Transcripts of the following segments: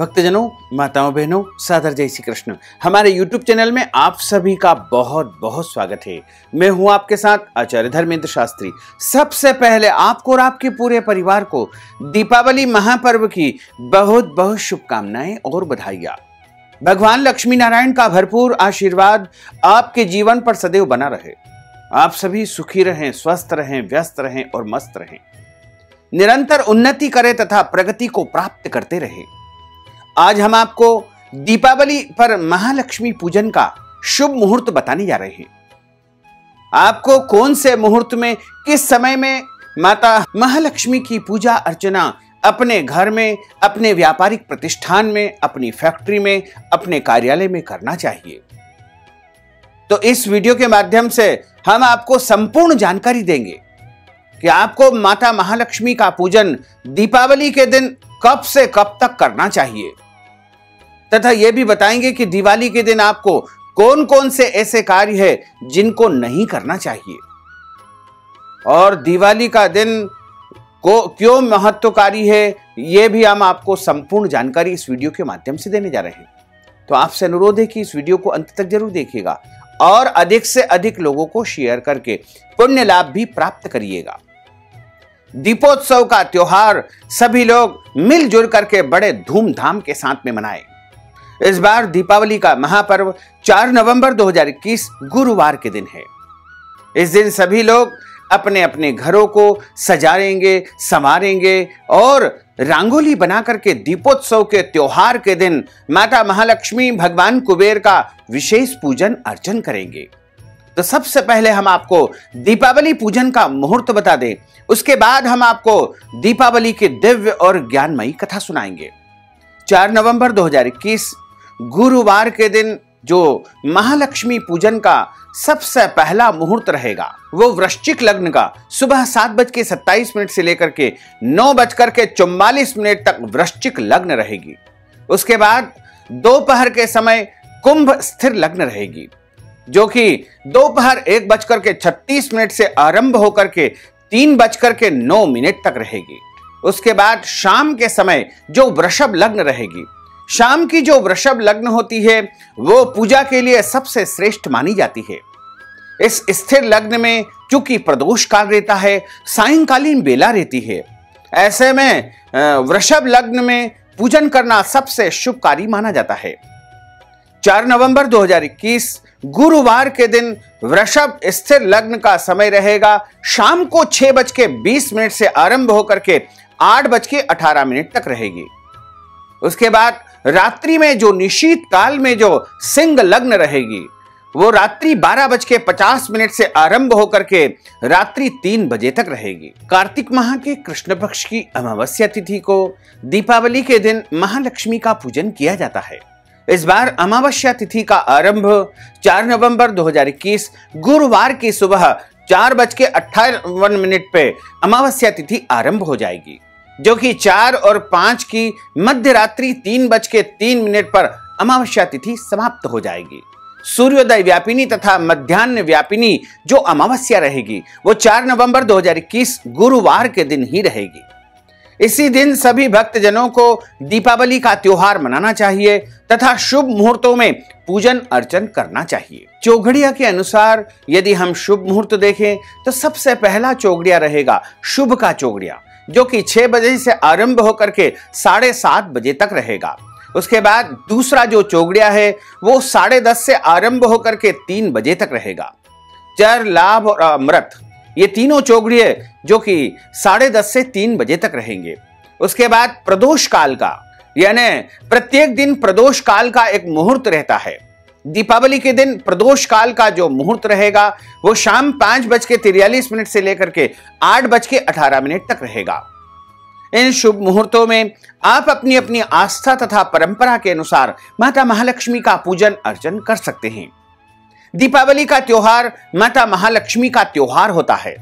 भक्तजनों, माताओं, बहनों, सादर जय श्री कृष्ण। हमारे YouTube चैनल में आप सभी का बहुत बहुत स्वागत है। मैं हूं आपके साथ आचार्य धर्मेंद्र शास्त्री। सबसे पहले आपको और आपके पूरे परिवार को दीपावली महापर्व की बहुत बहुत शुभकामनाएं और बधाइयां। भगवान लक्ष्मी नारायण का भरपूर आशीर्वाद आपके जीवन पर सदैव बना रहे। आप सभी सुखी रहें, स्वस्थ रहें, व्यस्त रहें और मस्त रहें। निरंतर उन्नति करें तथा प्रगति को प्राप्त करते रहें। आज हम आपको दीपावली पर महालक्ष्मी पूजन का शुभ मुहूर्त बताने जा रहे हैं। आपको कौन से मुहूर्त में, किस समय में माता महालक्ष्मी की पूजा अर्चना अपने घर में, अपने व्यापारिक प्रतिष्ठान में, अपनी फैक्ट्री में, अपने कार्यालय में करना चाहिए। तो इस वीडियो के माध्यम से हम आपको संपूर्ण जानकारी देंगे कि आपको माता महालक्ष्मी का पूजन दीपावली के दिन कब से कब तक करना चाहिए, तथा यह भी बताएंगे कि दिवाली के दिन आपको कौन कौन से ऐसे कार्य हैं जिनको नहीं करना चाहिए, और दिवाली का दिन को क्यों महत्वकारी है, यह भी हम आपको संपूर्ण जानकारी इस वीडियो के माध्यम से देने जा रहे हैं। तो आपसे अनुरोध है कि इस वीडियो को अंत तक जरूर देखिएगा और अधिक से अधिक लोगों को शेयर करके पुण्य लाभ भी प्राप्त करिएगा। दीपोत्सव का त्योहार सभी लोग मिलजुल करके बड़े धूमधाम के साथ में मनाएं। इस बार दीपावली का महापर्व 4 नवंबर 2021 गुरुवार के दिन है। इस दिन सभी लोग अपने अपने घरों को सजाएंगे, संवारेंगे और रंगोली बना करके दीपोत्सव के त्योहार के दिन माता महालक्ष्मी, भगवान कुबेर का विशेष पूजन अर्चन करेंगे। तो सबसे पहले हम आपको दीपावली पूजन का मुहूर्त बता दें, उसके बाद हम आपको दीपावली की दिव्य और ज्ञानमयी कथा सुनाएंगे। 4 नवंबर 2021 गुरुवार के दिन जो महालक्ष्मी पूजन का सबसे पहला मुहूर्त रहेगा वो वृश्चिक लग्न का सुबह 7:27 से लेकर के 9:44 तक वृश्चिक लग्न रहेगी। उसके बाद दोपहर के समय कुंभ स्थिर लग्न रहेगी, जो कि दोपहर 1:36 से आरंभ होकर के 3:09 तक रहेगी। उसके बाद शाम के समय जो वृषभ लग्न रहेगी, शाम की जो वृषभ लग्न होती है वो पूजा के लिए सबसे श्रेष्ठ मानी जाती है। इस स्थिर लग्न में चूंकि प्रदोष काल रहता है, सायंकालीन बेला रहती है, ऐसे में वृषभ लग्न में पूजन करना सबसे शुभकारी माना जाता है। 4 नवंबर 2021 गुरुवार के दिन वृषभ स्थिर लग्न का समय रहेगा शाम को 6:20 से आरंभ होकर के 8:18 तक रहेगी। उसके बाद रात्रि में जो निशीत काल में जो सिंह लग्न रहेगी वो रात्रि 12:50 से आरंभ होकर के रात्रि 3 बजे तक रहेगी। कार्तिक माह के कृष्ण पक्ष की अमावस्या तिथि को दीपावली के दिन महालक्ष्मी का पूजन किया जाता है। इस बार अमावस्या तिथि का आरंभ 4 नवंबर 2021 गुरुवार की सुबह 4:58 पे अमावस्या तिथि आरंभ हो जाएगी, जो कि 4 और 5 की मध्य रात्रि 3:03 पर अमावस्या तिथि समाप्त हो जाएगी। सूर्योदय व्यापिनी तथा मध्याह्न व्यापिनी जो अमावस्या रहेगी वो 4 नवंबर 2021 गुरुवार के दिन ही रहेगी। इसी दिन सभी भक्तजनों को दीपावली का त्योहार मनाना चाहिए तथा शुभ मुहूर्तों में पूजन अर्चन करना चाहिए। चौघड़िया के अनुसार यदि हम शुभ मुहूर्त देखें तो सबसे पहला चौघड़िया रहेगा शुभ का चौघड़िया, जो कि 6 बजे से आरंभ होकर के 7:30 बजे तक रहेगा। उसके बाद दूसरा जो चौघड़िया है वो 10:30 से आरंभ होकर के 3 बजे तक रहेगा। चर, लाभ और अमृत ये तीनों चौघड़िए जो कि 10:30 से 3 बजे तक रहेंगे। उसके बाद प्रदोष काल का, यानी प्रत्येक दिन प्रदोष काल का एक मुहूर्त रहता है। दीपावली के दिन प्रदोष काल का जो मुहूर्त रहेगा वो शाम 5:43 से लेकर के 8:18 तक रहेगा। इन शुभ मुहूर्तों में आप अपनी अपनी आस्था तथा परंपरा के अनुसार माता महालक्ष्मी का पूजन अर्चन कर सकते हैं। दीपावली का त्योहार माता महालक्ष्मी का त्योहार होता है,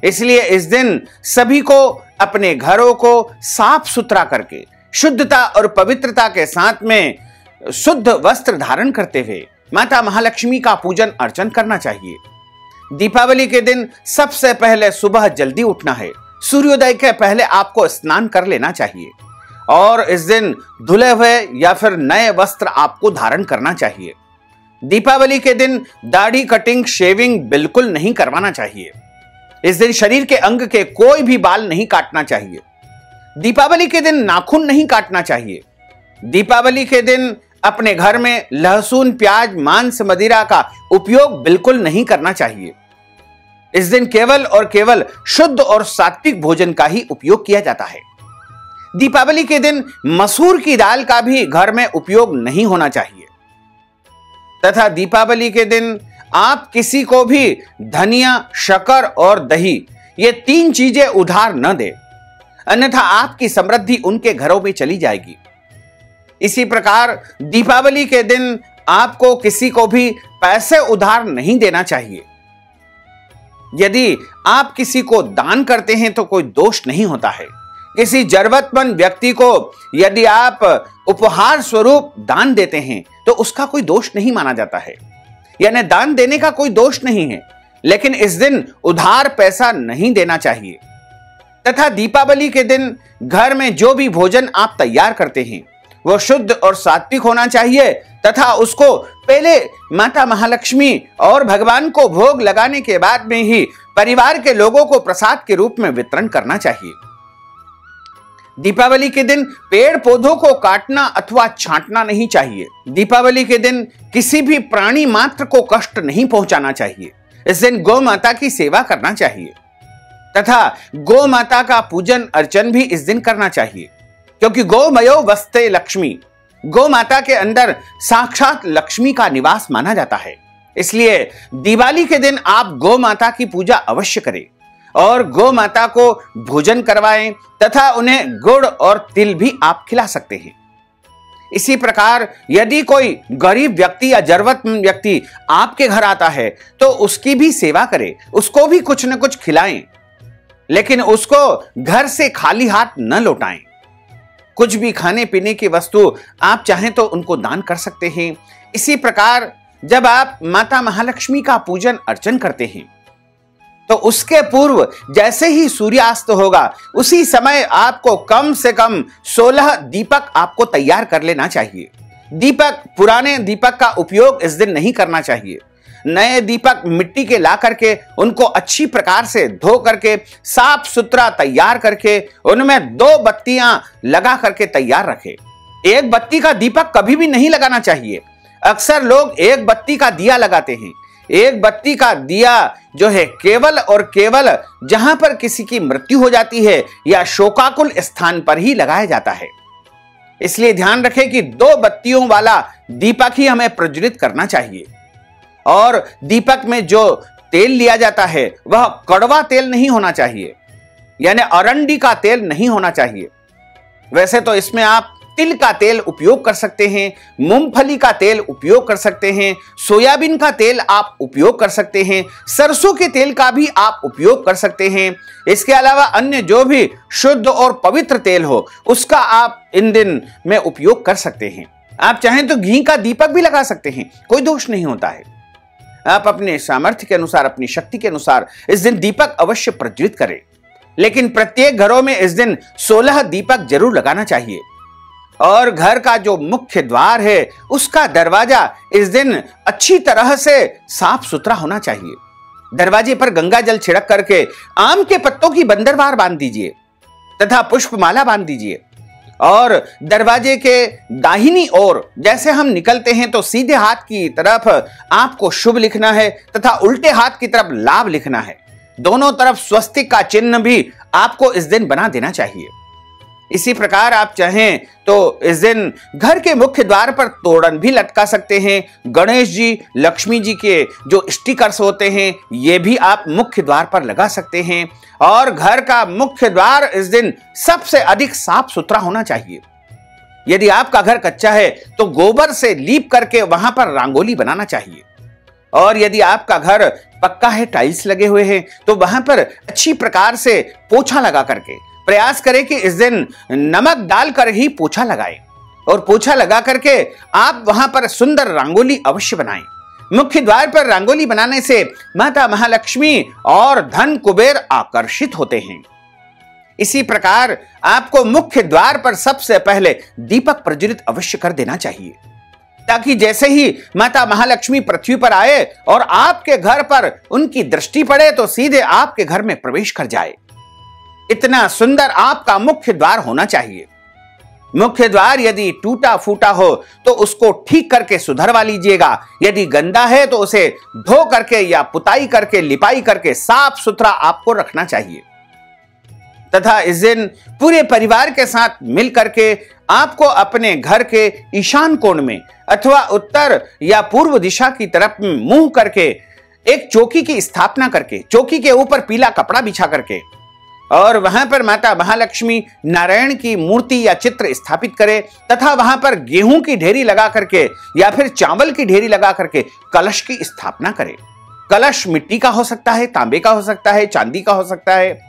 इसलिए इस दिन सभी को अपने घरों को साफ सुथरा करके शुद्धता और पवित्रता के साथ में शुद्ध वस्त्र धारण करते हुए माता महालक्ष्मी का पूजन अर्चन करना चाहिए। दीपावली के दिन सबसे पहले सुबह जल्दी उठना है। सूर्योदय के पहले आपको स्नान कर लेना चाहिए और इस दिन धुले हुए या फिर नए वस्त्र आपको धारण करना चाहिए। दीपावली के दिन दाढ़ी कटिंग शेविंग बिल्कुल नहीं करवाना चाहिए। इस दिन शरीर के अंग के कोई भी बाल नहीं काटना चाहिए। दीपावली के दिन नाखून नहीं काटना चाहिए। दीपावली के दिन अपने घर में लहसुन प्याज मांस मदिरा का उपयोग बिल्कुल नहीं करना चाहिए। इस दिन केवल और केवल शुद्ध और सात्विक भोजन का ही उपयोग किया जाता है। दीपावली के दिन मसूर की दाल का भी घर में उपयोग नहीं होना चाहिए तथा दीपावली के दिन आप किसी को भी धनिया शक्कर और दही ये 3 चीजें उधार न दें, अन्यथा आपकी समृद्धि उनके घरों में चली जाएगी। इसी प्रकार दीपावली के दिन आपको किसी को भी पैसे उधार नहीं देना चाहिए। यदि आप किसी को दान करते हैं तो कोई दोष नहीं होता है। किसी जरूरतमंद व्यक्ति को यदि आप उपहार स्वरूप दान देते हैं तो उसका कोई दोष नहीं माना जाता है, यानी दान देने का कोई दोष नहीं है। लेकिन इस दिन उधार पैसा नहीं देना चाहिए तथा दीपावली के दिन घर में जो भी भोजन आप तैयार करते हैं वो शुद्ध और सात्विक होना चाहिए तथा उसको पहले माता महालक्ष्मी और भगवान को भोग लगाने के बाद में ही परिवार के लोगों को प्रसाद के रूप में वितरण करना चाहिए। दीपावली के दिन पेड़ पौधों को काटना अथवा छांटना नहीं चाहिए। दीपावली के दिन किसी भी प्राणी मात्र को कष्ट नहीं पहुंचाना चाहिए। इस दिन गौ माता की सेवा करना चाहिए तथा गौ माता का पूजन अर्चन भी इस दिन करना चाहिए, क्योंकि गौमयो वस्ते लक्ष्मी, गौ माता के अंदर साक्षात लक्ष्मी का निवास माना जाता है। इसलिए दिवाली के दिन आप गौ माता की पूजा अवश्य करें और गौ माता को भोजन करवाएं तथा उन्हें गुड़ और तिल भी आप खिला सकते हैं। इसी प्रकार यदि कोई गरीब व्यक्ति या जरूरतमंद व्यक्ति आपके घर आता है तो उसकी भी सेवा करें, उसको भी कुछ न कुछ खिलाएं, लेकिन उसको घर से खाली हाथ न लौटाएं। कुछ भी खाने पीने की वस्तु आप चाहें तो उनको दान कर सकते हैं। इसी प्रकार जब आप माता महालक्ष्मी का पूजन अर्चन करते हैं तो उसके पूर्व जैसे ही सूर्यास्त होगा उसी समय आपको कम से कम 16 दीपक आपको तैयार कर लेना चाहिए। दीपक, पुराने दीपक का उपयोग इस दिन नहीं करना चाहिए। नए दीपक मिट्टी के ला करके उनको अच्छी प्रकार से धो करके साफ सुथरा तैयार करके उनमें 2 बत्तियां लगा करके तैयार रखें। एक बत्ती का दीपक कभी भी नहीं लगाना चाहिए। अक्सर लोग एक बत्ती का दिया लगाते हैं। एक बत्ती का दिया जो है केवल और केवल जहां पर किसी की मृत्यु हो जाती है या शोकाकुल स्थान पर ही लगाया जाता है। इसलिए ध्यान रखें कि 2 बत्तियों वाला दीपक ही हमें प्रज्वलित करना चाहिए। और दीपक में जो तेल लिया जाता है वह कड़वा तेल नहीं होना चाहिए, यानी अरंडी का तेल नहीं होना चाहिए। वैसे तो इसमें आप तिल का तेल उपयोग कर सकते हैं, मूंगफली का तेल उपयोग कर सकते हैं, सोयाबीन का तेल आप उपयोग कर सकते हैं, सरसों के तेल का भी आप उपयोग कर सकते हैं। इसके अलावा अन्य जो भी शुद्ध और पवित्र तेल हो उसका आप इन दिन में उपयोग कर सकते हैं। आप चाहें तो घी का दीपक भी लगा सकते हैं, कोई दोष नहीं होता है। आप अपने सामर्थ्य के अनुसार, अपनी शक्ति के अनुसार इस दिन दीपक अवश्य प्रज्वलित करें, लेकिन प्रत्येक घरों में इस दिन 16 दीपक जरूर लगाना चाहिए। और घर का जो मुख्य द्वार है उसका दरवाजा इस दिन अच्छी तरह से साफ सुथरा होना चाहिए। दरवाजे पर गंगा जल छिड़क करके आम के पत्तों की बंदरवार बांध दीजिए तथा पुष्पमाला बांध दीजिए। और दरवाजे के दाहिनी ओर जैसे हम निकलते हैं तो सीधे हाथ की तरफ आपको शुभ लिखना है तथा उल्टे हाथ की तरफ लाभ लिखना है। दोनों तरफ स्वस्तिक का चिन्ह भी आपको इस दिन बना देना चाहिए। इसी प्रकार आप चाहें तो इस दिन घर के मुख्य द्वार पर तोरण भी लटका सकते हैं। गणेश जी, लक्ष्मी जी के जो स्टिकर्स होते हैं ये भी आप मुख्य द्वार पर लगा सकते हैं। और घर का मुख्य द्वार इस दिन सबसे अधिक साफ सुथरा होना चाहिए। यदि आपका घर कच्चा है तो गोबर से लीप करके वहां पर रंगोली बनाना चाहिए। और यदि आपका घर पक्का है, टाइल्स लगे हुए हैं, तो वहां पर अच्छी प्रकार से पोछा लगा करके प्रयास करें कि इस दिन नमक डालकर ही पोछा लगाएं और पोछा लगा करके आप वहां पर सुंदर रंगोली अवश्य बनाएं। मुख्य द्वार पर रंगोली बनाने से माता महालक्ष्मी और धन कुबेर आकर्षित होते हैं। इसी प्रकार आपको मुख्य द्वार पर सबसे पहले दीपक प्रज्वलित अवश्य कर देना चाहिए, ताकि जैसे ही माता महालक्ष्मी पृथ्वी पर आए और आपके घर पर उनकी दृष्टि पड़े तो सीधे आपके घर में प्रवेश कर जाए। इतना सुंदर आपका मुख्य द्वार होना चाहिए। मुख्य द्वार यदि टूटा फूटा हो तो उसको ठीक करके सुधरवा लीजिएगा। यदि गंदा है तो उसे धो करके या पुताई करके, लिपाई करके साफ सुथरा आपको रखना चाहिए। तथा इस दिन पूरे परिवार के साथ मिल करके आपको अपने घर के ईशान कोण में अथवा उत्तर या पूर्व दिशा की तरफ मुंह करके एक चौकी की स्थापना करके, चौकी के ऊपर पीला कपड़ा बिछा करके और वहां पर माता महालक्ष्मी नारायण की मूर्ति या चित्र स्थापित करे तथा वहां पर गेहूं की ढेरी लगा करके या फिर चावल की ढेरी लगा करके कलश की स्थापना करे। कलश मिट्टी का हो सकता है, तांबे का हो सकता है, चांदी का हो सकता है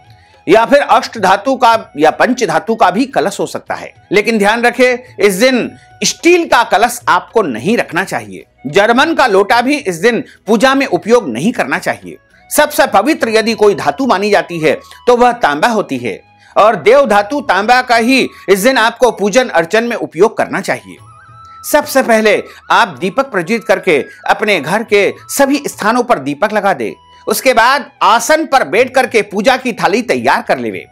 या फिर अष्ट धातु का या पंच धातु का भी कलश हो सकता है। लेकिन ध्यान रखें, इस दिन स्टील का कलश आपको नहीं रखना चाहिए। जर्मन का लोटा भी इस दिन पूजा में उपयोग नहीं करना चाहिए। सबसे पवित्र यदि कोई धातु मानी जाती है तो वह तांबा होती है और देव धातु तांबा का ही इस दिन आपको पूजन अर्चन में उपयोग करना चाहिए। सबसे पहले आप दीपक प्रज्वलित करके अपने घर के सभी स्थानों पर दीपक लगा दे। उसके बाद आसन पर बैठ करके पूजा की थाली तैयार कर लेवे।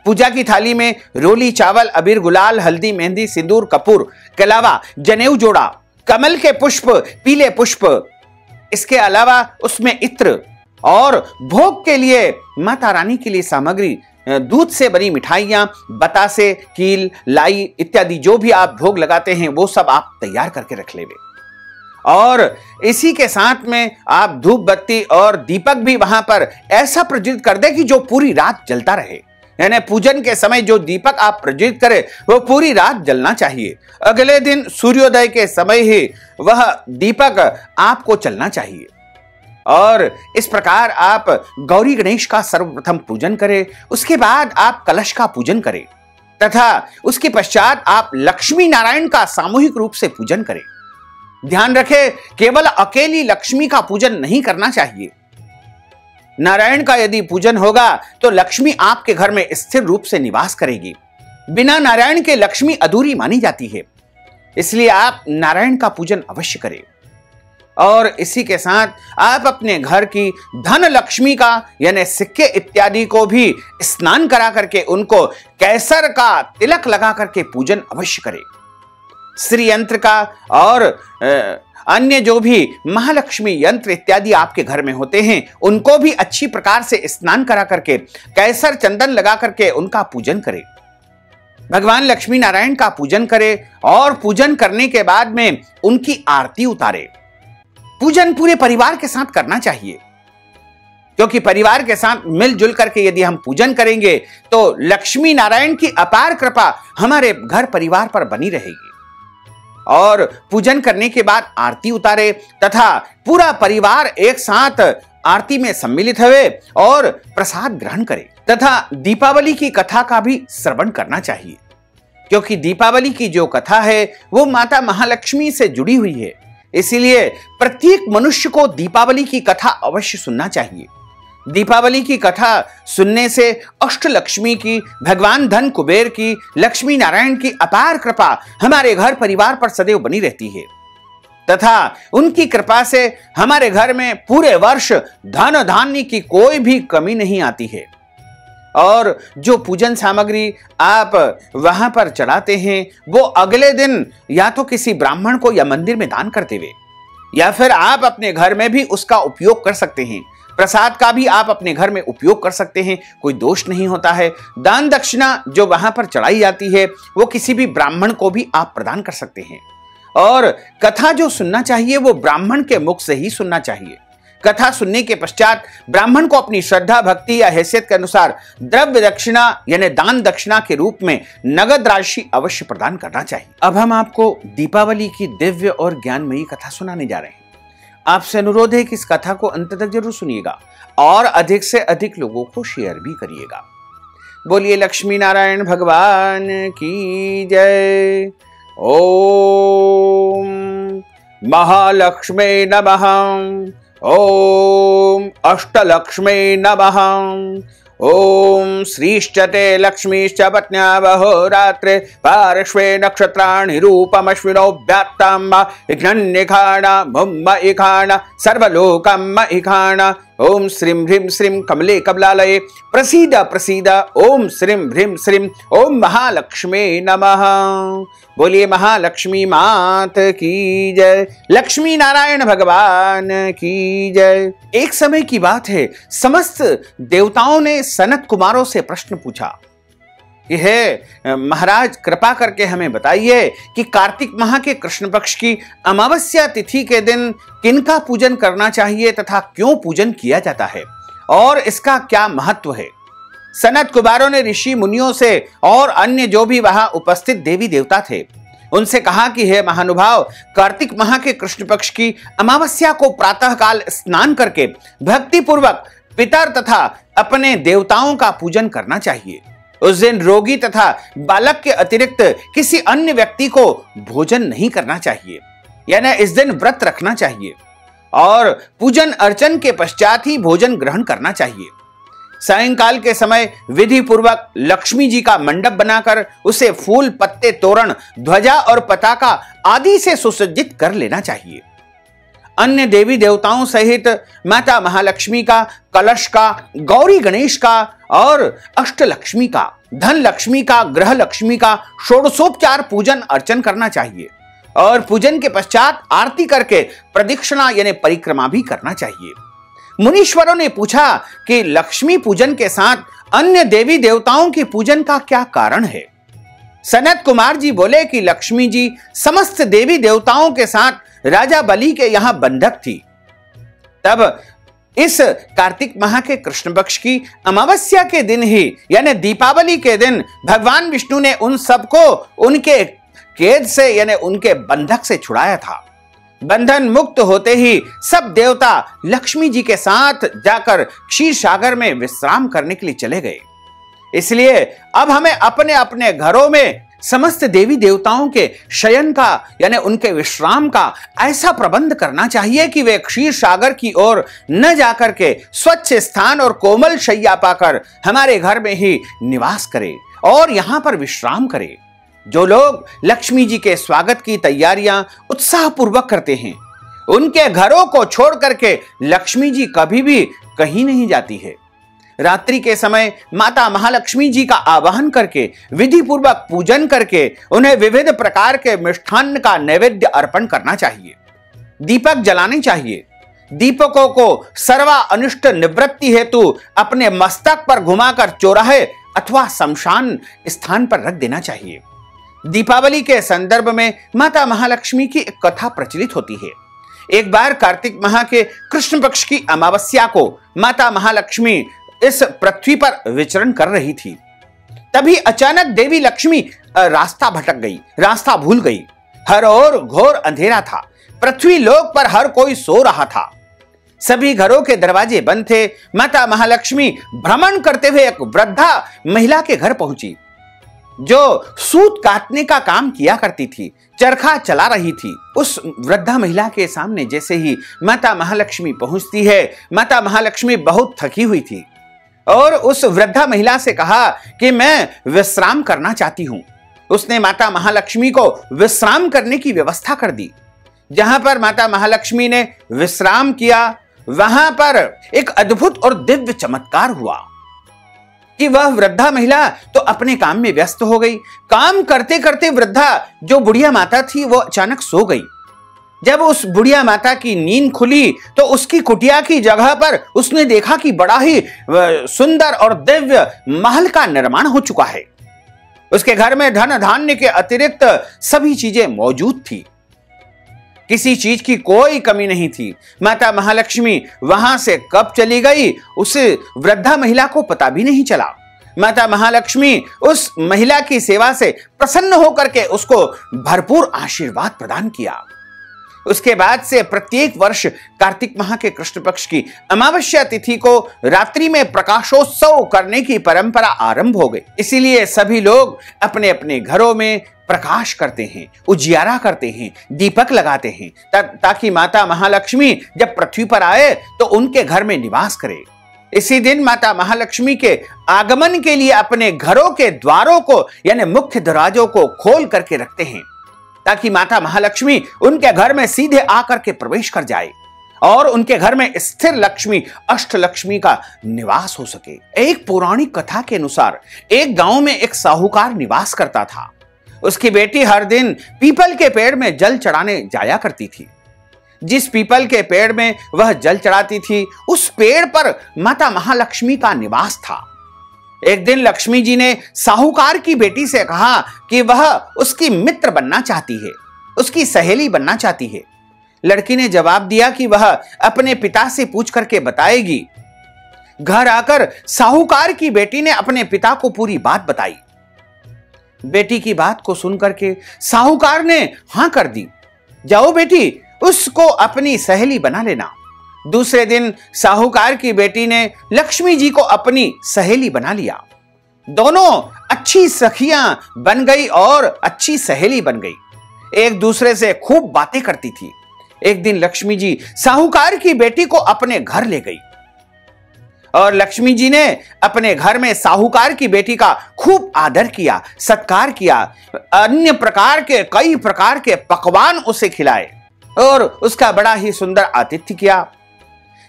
पूजा की थाली में रोली, चावल, अबीर, गुलाल, हल्दी, मेहंदी, सिंदूर, कपूर के अलावा जनेऊ जोड़ा, कमल के पुष्प, पीले पुष्प, इसके अलावा उसमें इत्र और भोग के लिए माता रानी के लिए सामग्री, दूध से बनी मिठाइयां, बतासे, कील, लाई इत्यादि जो भी आप भोग लगाते हैं वो सब आप तैयार करके रख लेवे। और इसी के साथ में आप धूप बत्ती और दीपक भी वहां पर ऐसा प्रज्वलित कर दे कि जो पूरी रात जलता रहे। यानी पूजन के समय जो दीपक आप प्रज्वलित करें वो पूरी रात जलना चाहिए। अगले दिन सूर्योदय के समय ही वह दीपक आपको चलना चाहिए। और इस प्रकार आप गौरी गणेश का सर्वप्रथम पूजन करें, उसके बाद आप कलश का पूजन करें तथा उसके पश्चात आप लक्ष्मी नारायण का सामूहिक रूप से पूजन करें। ध्यान रखें, केवल अकेली लक्ष्मी का पूजन नहीं करना चाहिए। नारायण का यदि पूजन होगा तो लक्ष्मी आपके घर में स्थिर रूप से निवास करेगी। बिना नारायण के लक्ष्मी अधूरी मानी जाती है, इसलिए आप नारायण का पूजन अवश्य करें। और इसी के साथ आप अपने घर की धन लक्ष्मी का यानी सिक्के इत्यादि को भी स्नान करा करके उनको केसर का तिलक लगा करके पूजन अवश्य करें। श्री यंत्र का और अन्य जो भी महालक्ष्मी यंत्र इत्यादि आपके घर में होते हैं उनको भी अच्छी प्रकार से स्नान करा करके केसर चंदन लगा करके उनका पूजन करें। भगवान लक्ष्मी नारायण का पूजन करें और पूजन करने के बाद में उनकी आरती उतारे। पूजन पूरे परिवार के साथ करना चाहिए, क्योंकि परिवार के साथ मिलजुल करके यदि हम पूजन करेंगे तो लक्ष्मी नारायण की अपार कृपा हमारे घर परिवार पर बनी रहेगी। और पूजन करने के बाद आरती उतारे तथा पूरा परिवार एक साथ आरती में सम्मिलित हुए और प्रसाद ग्रहण करे तथा दीपावली की कथा का भी श्रवण करना चाहिए, क्योंकि दीपावली की जो कथा है वो माता महालक्ष्मी से जुड़ी हुई है। इसीलिए प्रत्येक मनुष्य को दीपावली की कथा अवश्य सुनना चाहिए। दीपावली की कथा सुनने से अष्ट लक्ष्मी की, भगवान धन कुबेर की, लक्ष्मी नारायण की अपार कृपा हमारे घर परिवार पर सदैव बनी रहती है तथा उनकी कृपा से हमारे घर में पूरे वर्ष धन धान्य की कोई भी कमी नहीं आती है। और जो पूजन सामग्री आप वहां पर चढ़ाते हैं वो अगले दिन या तो किसी ब्राह्मण को या मंदिर में दान करते हुए या फिर आप अपने घर में भी उसका उपयोग कर सकते हैं। प्रसाद का भी आप अपने घर में उपयोग कर सकते हैं, कोई दोष नहीं होता है। दान दक्षिणा जो वहां पर चढ़ाई जाती है वो किसी भी ब्राह्मण को भी आप प्रदान कर सकते हैं। और कथा जो सुनना चाहिए वो ब्राह्मण के मुख से ही सुनना चाहिए। कथा सुनने के पश्चात ब्राह्मण को अपनी श्रद्धा भक्ति या हैसियत के अनुसार द्रव्य दक्षिणा यानी दान दक्षिणा के रूप में नगद राशि अवश्य प्रदान करना चाहिए। अब हम आपको दीपावली की दिव्य और ज्ञानमयी कथा सुनाने जा रहे हैं। आपसे अनुरोध है कि इस कथा को अंत तक जरूर सुनिएगा और अधिक से अधिक लोगों को शेयर भी करिएगा। बोलिए लक्ष्मी नारायण भगवान की जय। ओम महालक्ष्मी नमः। ओम अष्टलक्ष्मी नमः। ओम श्रीश्चते लक्ष्मीश्च पत्न्या वहोरात्रे पार्श्वे नक्षत्राणि रूपमश्विनोऽभ्यात्ताम्बा इघ्नन्निखाणा मुम्म इखाणा सर्वलोकम् इखाणा। ओम श्रीं ह्रीं श्रीं कमले कमलालये प्रसीद प्रसीद। ओम श्रीं ह्रीं श्रीं ओम महालक्ष्मी नमः। बोलिए महालक्ष्मी मात की जय, लक्ष्मी नारायण भगवान की जय। एक समय की बात है, समस्त देवताओं ने सनत कुमारों से प्रश्न पूछा कि हे महाराज, कृपा करके हमें बताइए कि कार्तिक माह के कृष्ण पक्ष की अमावस्या तिथि के दिन किनका पूजन करना चाहिए तथा क्यों पूजन किया जाता है और इसका क्या महत्व है। सनत कुमारों ने ऋषि मुनियों से और अन्य जो भी वहां उपस्थित देवी देवता थे उनसे कहा कि हे महानुभाव, कार्तिक माह के कृष्ण पक्ष की अमावस्या को प्रातः काल स्नान करके भक्ति पूर्वक पितर तथा अपने देवताओं का पूजन करना चाहिए। उस दिन रोगी तथा बालक के अतिरिक्त किसी अन्य व्यक्ति को भोजन नहीं करना चाहिए, यानी इस दिन व्रत रखना चाहिए और पूजन अर्चन के पश्चात ही भोजन ग्रहण करना चाहिए। सायंकाल के समय विधि पूर्वक लक्ष्मी जी का मंडप बनाकर उसे फूल, पत्ते, तोरण, ध्वजा और पताका आदि से सुसज्जित कर लेना चाहिए। अन्य देवी देवताओं सहित माता महालक्ष्मी का, कलश का, गौरी गणेश का और अष्टलक्ष्मी का, धन लक्ष्मी का, ग्रह लक्ष्मी का षोडशोपचार पूजन अर्चन करना चाहिए और पूजन के पश्चात आरती करके प्रदक्षिणा यानी परिक्रमा भी करना चाहिए। मुनीश्वरों ने पूछा कि लक्ष्मी पूजन के साथ अन्य देवी देवताओं के पूजन का क्या कारण है। सनत कुमार जी बोले कि लक्ष्मी जी समस्त देवी देवताओं के साथ राजा बलि के यहां बंधक थी। तब इस कार्तिक माह के कृष्ण पक्ष की अमावस्या के दिन ही यानी दीपावली के दिन भगवान विष्णु ने उन सबको उनके कैद से यानी उनके बंधक से छुड़ाया था। बंधन मुक्त होते ही सब देवता लक्ष्मी जी के साथ जाकर क्षीर सागर में विश्राम करने के लिए चले गए। इसलिए अब हमें अपने अपने घरों में समस्त देवी देवताओं के शयन का यानी उनके विश्राम का ऐसा प्रबंध करना चाहिए कि वे क्षीर सागर की ओर न जाकर के स्वच्छ स्थान और कोमल शैया पाकर हमारे घर में ही निवास करें और यहां पर विश्राम करें। जो लोग लक्ष्मी जी के स्वागत की तैयारियां उत्साह पूर्वक करते हैं, उनके घरों को छोड़ करके लक्ष्मी जी कभी भी कहीं नहीं जाती है। रात्रि के समय माता महालक्ष्मी जी का आवाहन करके विधि पूर्वक पूजन करके उन्हें विविध प्रकार के मिष्ठान्न का नैवेद्य अर्पण करना चाहिए। दीपक जलाने चाहिए। दीपकों को सर्वा अनिष्ट निवृत्ति हेतु अपने मस्तक पर घुमाकर चौराहे अथवा शमशान स्थान पर रख देना चाहिए। दीपावली के संदर्भ में माता महालक्ष्मी की एक कथा प्रचलित होती है। एक बार कार्तिक माह के कृष्ण पक्ष की अमावस्या को माता महालक्ष्मी इस पृथ्वी पर विचरण कर रही थी। तभी अचानक देवी लक्ष्मी रास्ता भटक गई, रास्ता भूल गई। हर ओर घोर अंधेरा था। पृथ्वी लोक पर हर कोई सो रहा था। सभी घरों के दरवाजे बंद थे। माता महालक्ष्मी भ्रमण करते हुए एक वृद्धा महिला के घर पहुंची, जो सूत काटने का काम किया करती थी, चरखा चला रही थी। उस वृद्धा महिला के सामने जैसे ही माता महालक्ष्मी पहुंचती है, माता महालक्ष्मी बहुत थकी हुई थी और उस वृद्धा महिला से कहा कि मैं विश्राम करना चाहती हूं। उसने माता महालक्ष्मी को विश्राम करने की व्यवस्था कर दी। जहां पर माता महालक्ष्मी ने विश्राम किया, वहां पर एक अद्भुत और दिव्य चमत्कार हुआ कि वह वृद्धा महिला तो अपने काम में व्यस्त हो गई। काम करते करते वृद्धा जो बुढ़िया माता थी वो अचानक सो गई। जब उस बुढ़िया माता की नींद खुली तो उसकी कुटिया की जगह पर उसने देखा कि बड़ा ही सुंदर और दिव्य महल का निर्माण हो चुका है। उसके घर में धन धान्य के अतिरिक्त सभी चीजें मौजूद थी। किसी चीज की कोई कमी नहीं थी। माता महालक्ष्मी वहां से कब चली गई उस वृद्धा महिला को पता भी नहीं चला। माता महालक्ष्मी उस महिला की सेवा से प्रसन्न होकर के उसको भरपूर आशीर्वाद प्रदान किया। उसके बाद से प्रत्येक वर्ष कार्तिक माह के कृष्ण पक्ष की अमावस्या तिथि को रात्रि में प्रकाशोत्सव करने की परंपरा आरंभ हो गई। इसीलिए सभी लोग अपने अपने घरों में प्रकाश करते हैं, उजियारा करते हैं, दीपक लगाते हैं ताकि माता महालक्ष्मी जब पृथ्वी पर आए तो उनके घर में निवास करे। इसी दिन माता महालक्ष्मी के आगमन के लिए अपने घरों के द्वारों को यानी मुख्य दरवाजों को खोल करके रखते हैं, ताकि माता महालक्ष्मी उनके घर में सीधे आकर के प्रवेश कर जाए और उनके घर में स्थिर लक्ष्मी अष्टलक्ष्मी का निवास हो सके। एक पौराणिक कथा के अनुसार एक गांव में एक साहूकार निवास करता था। उसकी बेटी हर दिन पीपल के पेड़ में जल चढ़ाने जाया करती थी। जिस पीपल के पेड़ में वह जल चढ़ाती थी, उस पेड़ पर माता महालक्ष्मी का निवास था। एक दिन लक्ष्मी जी ने साहूकार की बेटी से कहा कि वह उसकी मित्र बनना चाहती है, उसकी सहेली बनना चाहती है। लड़की ने जवाब दिया कि वह अपने पिता से पूछ करके बताएगी। घर आकर साहूकार की बेटी ने अपने पिता को पूरी बात बताई। बेटी की बात को सुनकर के साहूकार ने हां कर दी। जाओ बेटी, उसको अपनी सहेली बना लेना। दूसरे दिन साहूकार की बेटी ने लक्ष्मी जी को अपनी सहेली बना लिया। दोनों अच्छी सखियां बन गई और अच्छी सहेली बन गई। एक दूसरे से खूब बातें करती थी। एक दिन लक्ष्मी जी साहूकार की बेटी को अपने घर ले गई और लक्ष्मी जी ने अपने घर में साहूकार की बेटी का खूब आदर किया, सत्कार किया। अन्य प्रकार के कई प्रकार के पकवान उसे खिलाए और उसका बड़ा ही सुंदर आतिथ्य किया।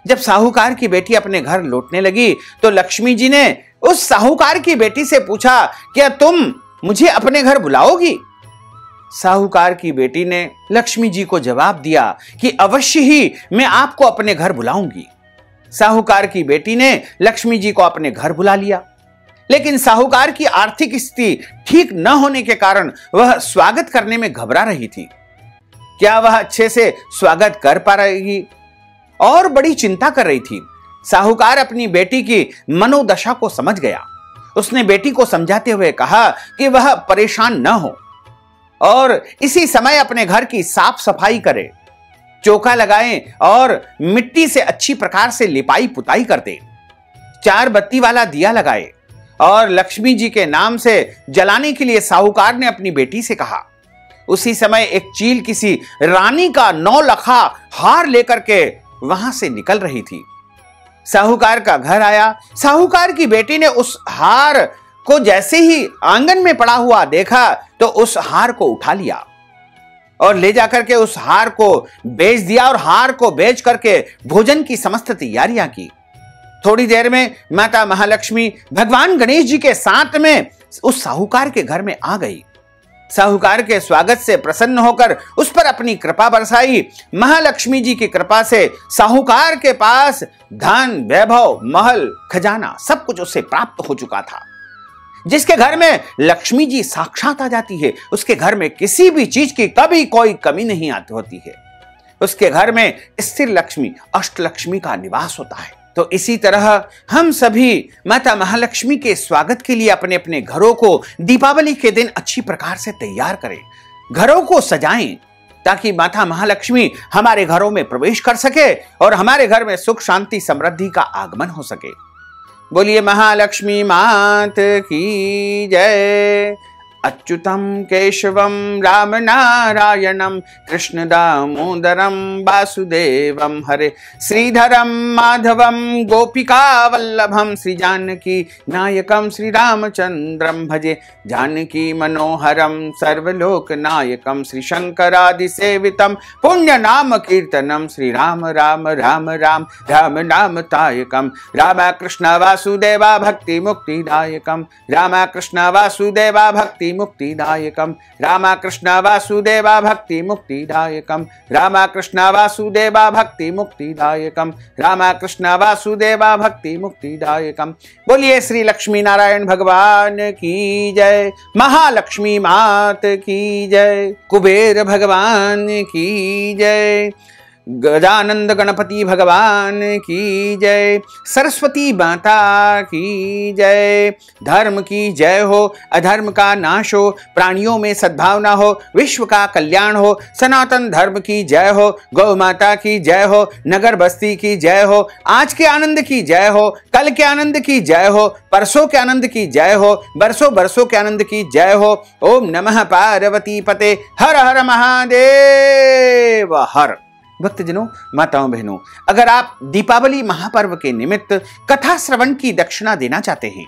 जब साहूकार की बेटी अपने घर लौटने लगी तो लक्ष्मी जी ने उस साहूकार की बेटी से पूछा, क्या तुम मुझे अपने घर बुलाओगी? साहूकार की बेटी ने लक्ष्मी जी को जवाब दिया कि अवश्य ही मैं आपको अपने घर बुलाऊंगी। साहूकार की बेटी ने लक्ष्मी जी को अपने घर बुला लिया, लेकिन साहूकार की आर्थिक स्थिति ठीक न होने के कारण वह स्वागत करने में घबरा रही थी। क्या वह अच्छे से स्वागत कर पा रहेगी? और बड़ी चिंता कर रही थी। साहूकार अपनी बेटी की मनोदशा को समझ गया। उसने बेटी को समझाते हुए कहा कि वह परेशान न हो और इसी समय अपने घर की साफ सफाई करे, चौका लगाएं और मिट्टी से अच्छी प्रकार से लिपाई पुताई कर दे, 4 बत्ती वाला दिया लगाए और लक्ष्मी जी के नाम से जलाने के लिए साहूकार ने अपनी बेटी से कहा। उसी समय एक चील किसी रानी का 9 लखा हार लेकर के वहां से निकल रही थी। साहूकार का घर आया। साहूकार की बेटी ने उस हार को जैसे ही आंगन में पड़ा हुआ देखा तो उस हार को उठा लिया और ले जाकर के उस हार को बेच दिया और हार को बेच करके भोजन की समस्त तैयारियां की। थोड़ी देर में माता महालक्ष्मी भगवान गणेश जी के साथ में उस साहूकार के घर में आ गई। साहूकार के स्वागत से प्रसन्न होकर उस पर अपनी कृपा बरसाई। महालक्ष्मी जी की कृपा से साहूकार के पास धन, वैभव, महल, खजाना सब कुछ उसे प्राप्त हो चुका था। जिसके घर में लक्ष्मी जी साक्षात आ जाती है, उसके घर में किसी भी चीज की कभी कोई कमी नहीं आती होती है। उसके घर में स्थिर लक्ष्मी, अष्टलक्ष्मी का निवास होता है। तो इसी तरह हम सभी माता महालक्ष्मी के स्वागत के लिए अपने अपने घरों को दीपावली के दिन अच्छी प्रकार से तैयार करें, घरों को सजाएं, ताकि माता महालक्ष्मी हमारे घरों में प्रवेश कर सके और हमारे घर में सुख, शांति, समृद्धि का आगमन हो सके। बोलिए महालक्ष्मी मात की जय। अच्युतम केशवम राम नारायणम कृष्ण दामोदरम वासुदेवम हरे श्रीधरम माधवम गोपिका वल्लभम श्री जानकी नायकम श्री रामचंद्रम भजे जानकी मनोहरम सर्वलोक नायकम श्री शंकरादि सेवितम पुण्य नाम कीर्तनम श्री राम राम राम राम राम नाम तायकम राम कृष्ण वासुदेवा भक्ति मुक्तिदायकम राम कृष्ण वासुदेवा भक्ति मुक्तिदायकम राम कृष्ण वासुदेवा भक्ति मुक्तिदायकम राम कृष्ण वासुदेवा भक्ति मुक्तिदायकम राम कृष्ण वासुदेवा भक्ति मुक्तिदायकम। बोलिए श्री लक्ष्मी नारायण भगवान की जय, महालक्ष्मी मात की जय, कुबेर भगवान की जय, गजानंद गणपति भगवान की जय, सरस्वती माता की जय। धर्म की जय हो, अधर्म का नाश हो, प्राणियों में सद्भावना हो, विश्व का कल्याण हो, सनातन धर्म की जय हो, गौ माता की जय हो, नगर बस्ती की जय हो, आज के आनंद की जय हो, कल के आनंद की जय हो, परसों के आनंद की जय हो, बरसों बरसों के आनंद की जय हो। ओम नमः पार्वती पते, हर हर महादेव हर। भक्तजनों, माताओं बहनों, अगर आप दीपावली महापर्व के निमित्त कथा श्रवण की दक्षिणा देना चाहते हैं,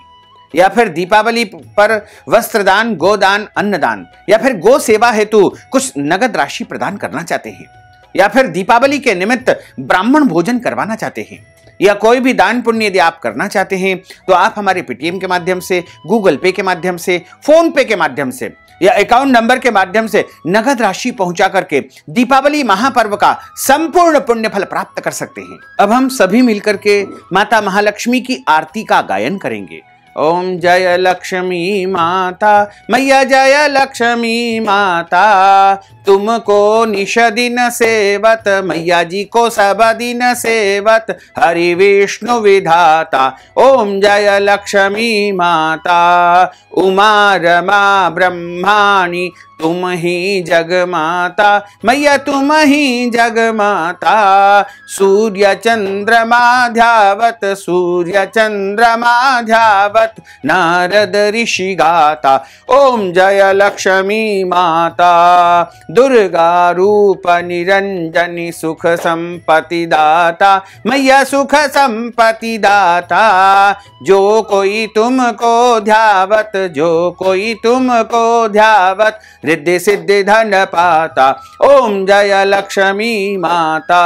या फिर दीपावली पर वस्त्रदान, गोदान, अन्नदान, या फिर गो सेवा हेतु कुछ नगद राशि प्रदान करना चाहते हैं, या फिर दीपावली के निमित्त ब्राह्मण भोजन करवाना चाहते हैं, या कोई भी दान पुण्य यदि आप करना चाहते हैं, तो आप हमारे पेटीएम के माध्यम से, गूगल पे के माध्यम से, फोन पे के माध्यम से या अकाउंट नंबर के माध्यम से नगद राशि पहुंचा करके दीपावली महापर्व का संपूर्ण पुण्य फल प्राप्त कर सकते हैं। अब हम सभी मिलकर के माता महालक्ष्मी की आरती का गायन करेंगे। ओम जय लक्ष्मी माता, मैया जय लक्ष्मी माता, तुमको निश दिन सेवत, मैया जी को सब दिन सेवत, हरि विष्णु विधाता। ओम जय लक्ष्मी माता, उमा रमा ब्रह्माणी, तुम ही जग माता, मैया तुम ही जग माता। सूर्य चंद्रमा ध्यावत, सूर्य चंद्रमा ध्यावत, नारद ऋषि गाता। ओम जय लक्ष्मी माता, दुर्गा रूप निरंजनी, सुख संपत्ति दाता, मैया सुख संपत्ति दाता। जो कोई तुमको ध्यावत, जो कोई तुमको ध्यावत, रिद्धि सिद्धि धन पाता। ओम जय लक्ष्मी माता,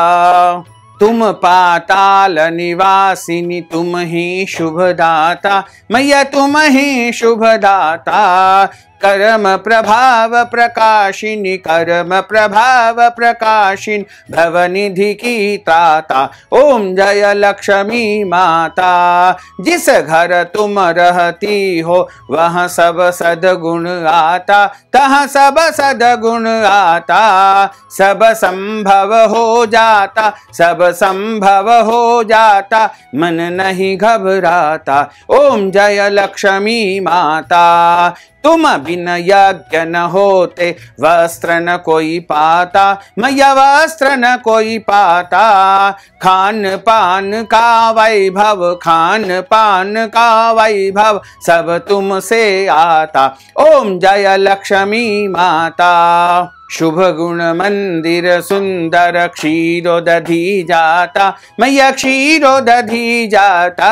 तुम पाताल निवासिनी, तुम ही शुभ दाता, मैया तुम ही शुभ दाता। कर्म प्रभाव प्रकाशिनी, कर्म प्रभाव प्रकाशिनी, भवनिधि की त्राता। ओम जय लक्ष्मी माता, जिस घर तुम रहती हो वहाँ सब सद्गुण आता, तहाँ सब सद्गुण आता। सब संभव हो जाता, सब संभव हो जाता, मन नहीं घबराता। ओम जय लक्ष्मी माता, तुम बिन यज्ञ न होते, वस्त्र न कोई पाता, मैया वस्त्र न कोई पाता। खान पान का वैभव, खान पान का वैभव, सब तुमसे आता। ओम जय लक्ष्मी माता, शुभ गुण मंदिर सुंदर, क्षीरोदधि जाता, मैया क्षीरोदधि जाता।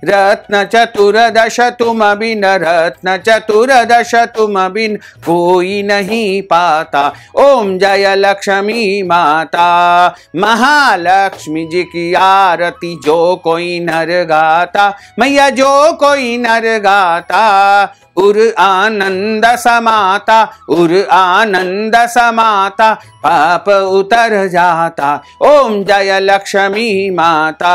रत्न चतुर्दश तुम बिन, रत्न चतुर्दश तुम बिन, कोई नहीं पाता। ओम जय लक्ष्मी माता, महालक्ष्मी जी की आरती जो कोई नर गाता, मैया जो कोई नर गाता। उर आनंद समाता, उर आनंद समाता, पाप उतर जाता। ओम जय लक्ष्मी माता,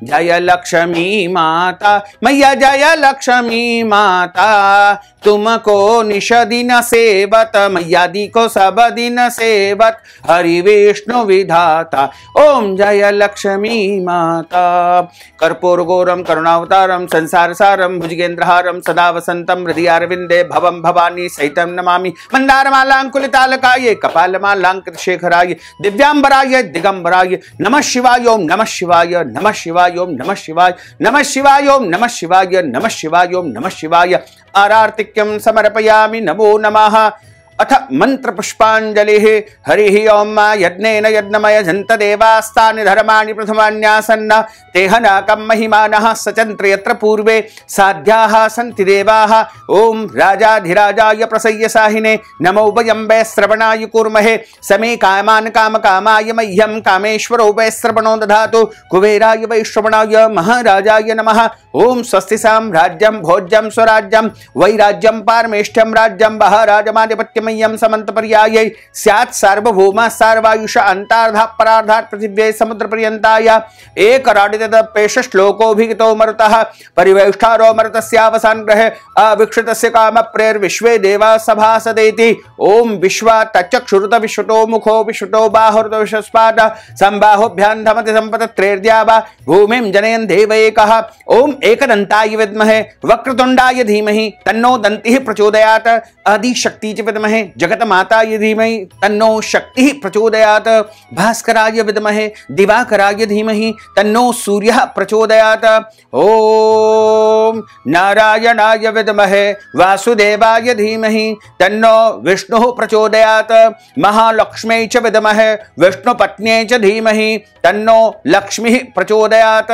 जय लक्ष्मी माता, मैया जय लक्ष्मी माता। तुमको निश दिन सेवत, मैया दी को सब दिन सेवत, हरि विष्णु विधाता। ओम जय लक्ष्मी माता। कर्पूर गौरम करुणावतारम, संसार सारम, भुजगेंद्रहारम, सदा वसंतम, हृदयारविंदे भवम भवानी सहितं नमामि। मंदारमालांकुलितालकाय, कपालमालांकृतशेखराय, दिव्यांबराय दिगंबराय, नमः शिवाय। ओम नमः शिवाय, नमः शिवाय, ओम नमः शिवाय, नमः शिवाय, ओम नमः शिवाय, नमः शिवाय, ओम नमः शिवाय। आरार्तिक्यं समर्पयामि, नमो नमः। अथ मंत्र पुष्पांजलिः। हरिः ओम। यज्ञेन यज्ञमय जन्त देवास्तानि धर्माणि प्रथमान्यासन्न, तेहनाकं महिमानः सचन्त्र यत्र पूर्वे साध्याः सन्ति देवाः। ओम राजाधिराजाय प्रसय्यसाहिने, नमो वयं श्रवणाय कुर्महे। समे कामान् कामकामाय, मह्यं कामेश्वरो वै श्रवणो दधातु। कुबेराय वै श्रवणाय महाराजाय नमः। ओम स्वस्ति साम्राज्यं भोज्यं स्वराज्यं, वैराज्यं पारमेष्ठ्यं राज्यं वः राजमाधिपत्यं मह्यं समन्त पर्याये स्यात् सार्वभौम सार्वायुष अंतार्धा परार्धात् पृथिव्यै समुद्र पर्यन्ताय। एकराडितपेश श्लोकोऽभिहितो मरुतः, परिवेष्टारो मरुतस्यावसान ग्रहे, अविक्षितस्य काम प्रेर्विश्वे देवा सभासदेति। ओम विश्वा तच्चक्षुरुत विश्वतो मुखो विश्वतो बाहुरुत विश्वस्पाद, संबाहुभ्यां धमति संपतत्रेर्द्या वा भूमिं जनयन् देवैकः। ओम एकदन्ताय विद्महे वक्रतुण्डाय धीमहि तन्नो दन्तिः प्रचोदयात्। आदि शक्ति च विद्महे जगत माताय धीमहि तन्नो शक्ति प्रचोदयात्। भास्कराय विद्महे दिवाकराय धीमहि तन्नो सूर्यः प्रचोदयात्। ओम नारायणाय विद्महे वासुदेवाय धीमहि तन्नो विष्णुः प्रचोदयात्। महालक्ष्म्यै च विद्महे विष्णुपत्न्यै च धीमहि तन्नो लक्ष्मीः प्रचोदयात्।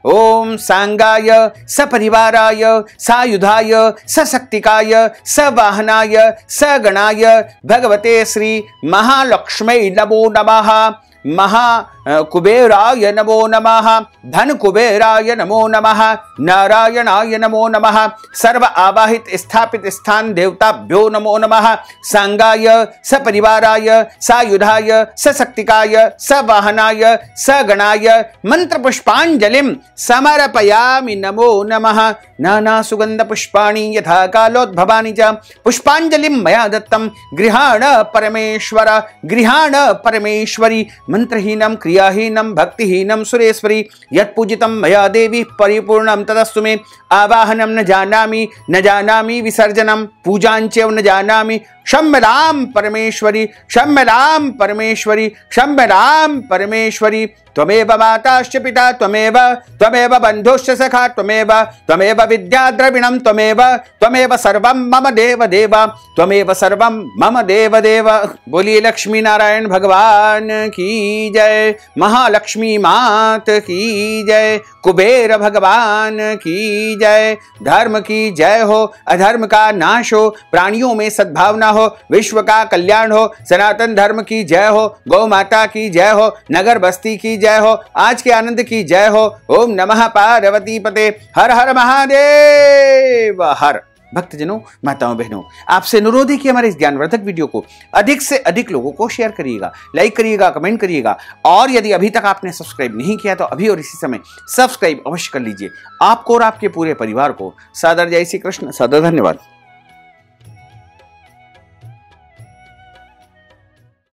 ओम सांगाय सपरिवाराय सायुधाय सशक्तिकाय सवाहनाय सगणाय भगवते श्री महालक्ष्म्यै नमो नमः। कुबेराय नमो नमः। धन कुबेराय नमो नमः। नारायणाय नमो नमः। सर्व आवाहित स्थापित स्थान देवताभ्यो नमो नमः। सांगाय सपरिवाराय सायुधाय सशक्तिकाय सवाहनाय सगणाय मंत्र पुष्पांजलिं समर्पयामि नमो नमः। नाना सुगंध पुष्पाणि यथा कालोद्भवानि च पुष्पांजलिं मया दत्तं गृहाण परमेश्वर गृहाण परमेश्वरी। मंत्रहीनं क्रियाहीनं भक्तिहीनं सुरेश्वरी यत्पूजितं मया देवी परिपूर्णं तदस्तु मे। आवाहनं न जानामि विसर्जनं पूजाञ्चैव न जानामि। शम्यलां परमेश्वरी शम्यलां परमेश्वरी शम्यलां परमेश्वरी। त्वमेव माताश्च पिता त्वमेव बन्धुश्च सखा त्वमेव विद्या द्रविणं त्वमेव सर्वं मम देव देव त्वमेव सर्वं मम देव देव। बोलिए लक्ष्मी नारायण भगवान की जय। महालक्ष्मी मात की जय। कुबेर भगवान की जय। धर्म की जय हो, अधर्म का नाश हो, प्राणियों में सद्भावना हो, विश्व का कल्याण हो। सनातन धर्म की जय हो, गौ माता की जय हो, नगर बस्ती की जय हो, आज के आनंद की जय हो। ओम नमः पार्वती पते। हर हर महादेव हर। भक्तजनों, माताओं, बहनों, आपसे अनुरोध है कि हमारे इस ज्ञानवर्धक वीडियो को अधिक से अधिक लोगों को शेयर करिएगा, लाइक करिएगा, कमेंट करिएगा। और यदि अभी तक आपने सब्सक्राइब नहीं किया तो अभी और इसी समय सब्सक्राइब अवश्य कर लीजिए। आपको और आपके पूरे परिवार को सादर जय श्री कृष्ण, सादर धन्यवाद।